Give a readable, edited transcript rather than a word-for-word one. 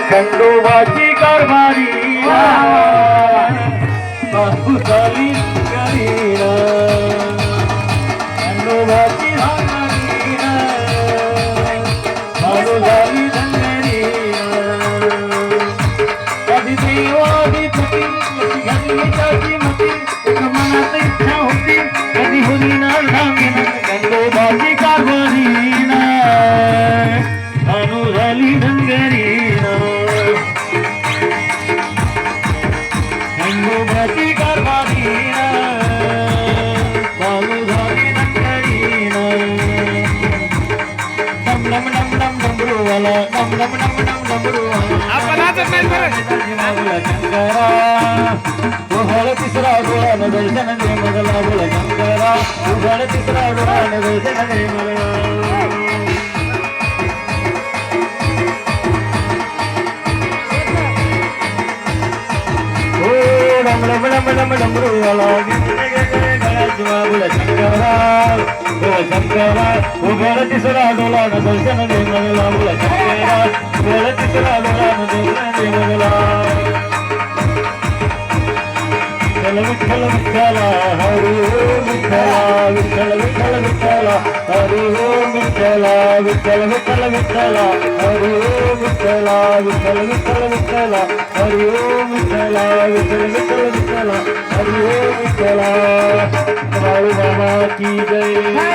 खंडोबाची कारभारी बापू झाली करीना खंडोबाची सांगरीना बापू झाली धंगरीना कधी देवादी पती घातली त्याची मती मनात इच्छा होती कधी होती ना सांगेना खंडोबाची कारभारीना बापू झाली धंगरीना खंडोबाची कारभारीना बापू झाली धंगरीना डम डम डम डम डमरूवाला डम डम डम डम डमरूवाला आपण नाचत नाही बरं. शंकरा उघड तिसरा डोळा न दर्शन दे मला बोला शंकरा उघड तिसरा डोळा न दर्शन दे मला डमरूवाला बोला शंकरा उघड तिसरा डोळा न दर्शन दे मला बोला शंकरा उघड तिसरा डोळा न दर्शन दे मला विठ्ठल विठ्ठला हरी ओम विठ्ठला विठ्ठल विठ्ठल विठ्ठला हरी ओम विठ्ठला विठ्ठल विठ्ठल विठ्ठला हरी ओम विठ्ठला विठ्ठल विठ्ठल विठ्ठला हरी ओम विठ्ठला विठ्ठल विठ्ठल विठ्ठला हरी ओम विठ्ठला बाळू बाबा की जय.